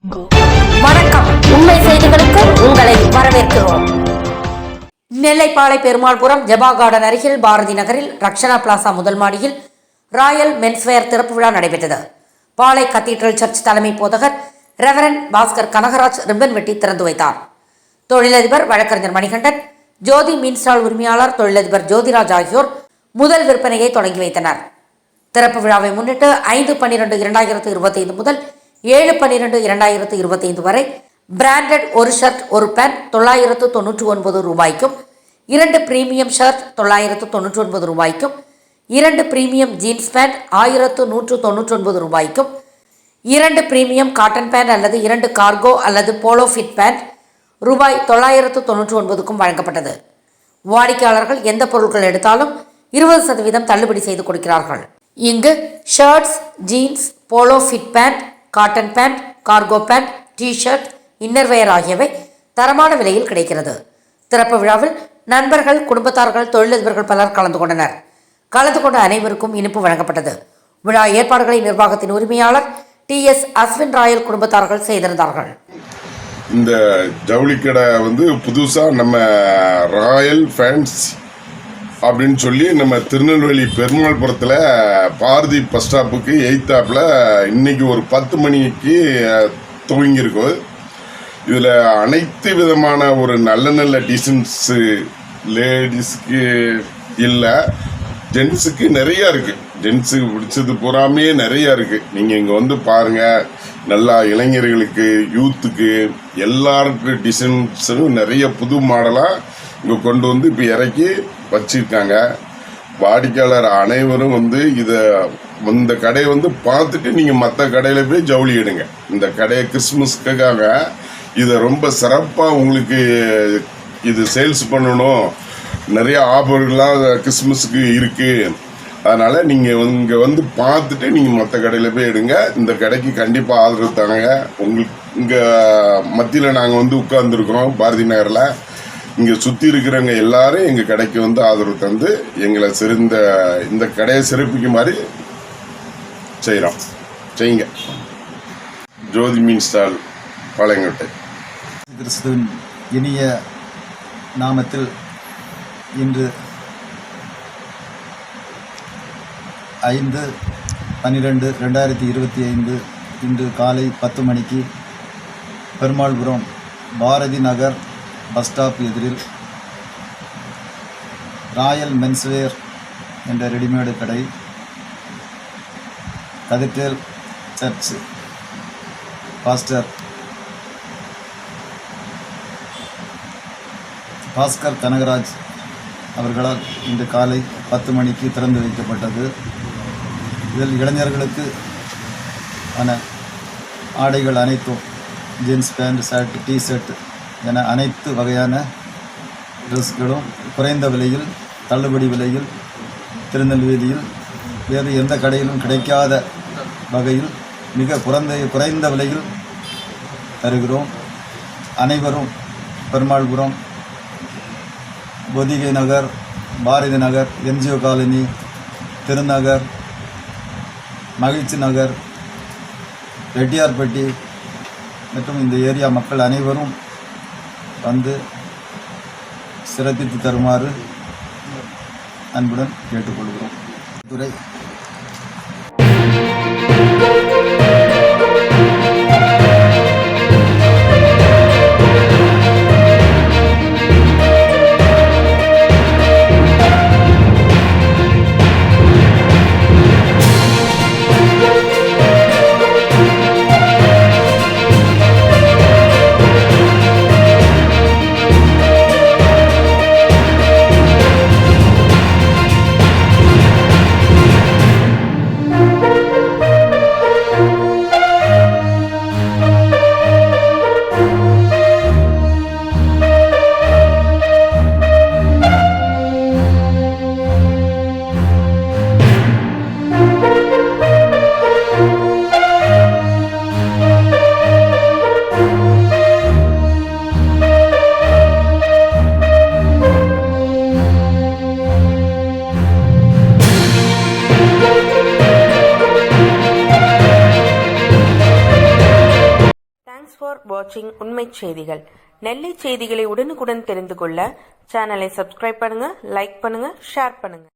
வணக்கம். உண்மை செய்திகளுக்கு உங்களை வரவேற்கிறோம். நெல்லைப்பாளை பெருமாள்புரம் ஜெபா கார்டன் அருகில் பாரதி நகரில் ரக்ஷனா பிளாசா முதல் மாடியில் ராயல் மென்ஸ்வேர் திறப்பு விழா நடைபெற்றது. பாளை கத்தீட்ரல் சர்ச் தலைமை போதகர் ரெவரண்ட் பாஸ்கர் கனகராஜ் ரிப்பன் வெட்டி திறந்து வைத்தார். தொழிலதிபர் வழக்கறிஞர் மணிகண்டன், ஜோதி மீன் ஸ்டால் உரிமையாளர் தொழிலதிபர் ஜோதிராஜ் ஆகியோர் முதல் விற்பனையை தொடங்கி வைத்தனர். திறப்பு விழாவை முன்னிட்டு 5/12/2025 முதல் 7/12/2025 வரை பிராண்டட் ஒரு ஷர்ட் ஒரு பேண்ட் 999 ரூபாய்க்கும், 2 பிரீமியம் ஷர்ட் 999 ரூபாய்க்கும், 2 பிரீமியம் ஜீன்ஸ் பேண்ட் 1199 ரூபாய்க்கும், 2 பிரீமியம் காட்டன் பேண்ட் அல்லது 2 கார்கோ அல்லது போலோ ஃபிட் பேண்ட் ரூபாய் 999க்கும் வழங்கப்பட்டது. வாடிக்கையாளர்கள் எந்த பொருட்கள் எடுத்தாலும் 20% தள்ளுபடி செய்து கொடுக்கிறார்கள். இங்கு shirts, jeans, polo fit pant, cotton pant, cargo pant, t-shirt, innerwear ஆகியவை தரமான விலையில் கிடைக்கிறது. திறப்பு விழாவில் நண்பர்கள், குடும்பத்தார்கள், தொழிலதிபர்கள் பலர் கலந்து கொண்டனர். கலந்து கொண்ட அனைவருக்கும் இனிப்பு வழங்கப்பட்டது. விழா ஏற்பாடுகளை நிர்வாகத்தின் உரிமையாளர் TS அஸ்வின் ராயல் குடும்பத்தார்கள் செய்திருந்தார்கள். இந்த ஜவுளிக்கடை புதுசா நம்ம ராயல் ஃபேன்ஸ் அப்படின்னு சொல்லி நம்ம திருநெல்வேலி பெருமாள்புரத்தில் பாரதி பஸ் ஸ்டாப்புக்கு எய்த்தாப்பில் இன்னைக்கு ஒரு 10 மணிக்கு துவங்கியிருக்கோம். இதில் அனைத்து விதமான ஒரு நல்ல நல்ல டிசைன்ஸு லேடிஸுக்கு இல்லை, ஜென்ஸுக்கு நிறையா இருக்குது. ஜென்ஸுக்கு பிடிச்சது பூராமே நிறையா இருக்குது. நீங்கள் இங்கே பாருங்கள். நல்லா இளைஞர்களுக்கு, யூத்துக்கு, எல்லாருக்கும் டிசைன்ஸும் நிறைய புது மாடலாக இங்கே கொண்டு இப்போ இறக்கி வச்சிருக்காங்க. வாடிக்கையாளர் அனைவரும் இதை இந்த கடையை பார்த்துட்டு நீங்கள் மற்ற கடையில் போய் ஜவுளி எடுங்க. இந்த கடையை கிறிஸ்மஸ்க்காக இதை ரொம்ப சிறப்பாக உங்களுக்கு இது சேல்ஸ் பண்ணணும். நிறைய ஆஃபர்கள்லாம் கிறிஸ்மஸுக்கு இருக்குது. அதனால் நீங்கள் இங்கே பார்த்துட்டு நீங்கள் மற்ற கடையில் போய் எடுங்க. இந்த கடைக்கு கண்டிப்பாக ஆதரவு தாங்க. உங்களுக்கு இங்கே மத்தியில் நாங்கள் உட்கார்ந்துருக்கோம் பாரதி நகரில். இங்கே சுற்றி இருக்கிறவங்க எல்லாரும் எங்கள் கடைக்கு ஆதரவு தந்து எங்களை இந்த கடையை சிறப்பிக்குமாறு செய்யுங்க. ஜோதி மீன் ஸ்டால், பாளையங்கோட்டை. கிறிஸ்துவின் இனிய நாமத்தில் இன்று 5/12/2025 இன்று காலை 10 மணிக்கு பெருமாள்புரம் பாரதி நகர் பஸ் ஸ்டாப் எதிரில் ராயல் மென்ஸ்வேர் என்ற ரெடிமேடு கடை, கதிர்டேல் சர்ச் பாஸ்டர் பாஸ்கர் கனகராஜ் அவர்களால் இன்று காலை 10 மணிக்கு திறந்து வைக்கப்பட்டது. இதில் இளைஞர்களுக்கு ஆடைகள் அனைத்தும் ஜீன்ஸ் பேண்ட், ஷர்ட், டி-ஷர்ட் என அனைத்து வகையான ட்ரெஸ்களும் குறைந்த விலையில், தள்ளுபடி விலையில் திருநெல்வேலியில் வேறு எந்த கடையிலும் கிடைக்காத வகையில் மிக குறைந்த விலையில் தருகிறோம். அனைவரும் பெருமாள்புரம், பொதிகை நகர், பாரதி நகர், NGO காலனி, திருநகர், மகிழ்ச்சி நகர், ரெட்டியார்பட்டி மற்றும் இந்த ஏரியா மக்கள் அனைவரும் சிறப்பித்து தருமாறு அன்புடன் கேட்டுக்கொள்கிறோம். துறை ஃபார் வாட்சிங் உண்மை செய்திகள். நெல்லை செய்திகளை உடனுக்குடன் தெரிந்து கொள்ள சேனலை சப்ஸ்கிரைப் பண்ணுங்க, லைக் பண்ணுங்க, ஷேர் பண்ணுங்க.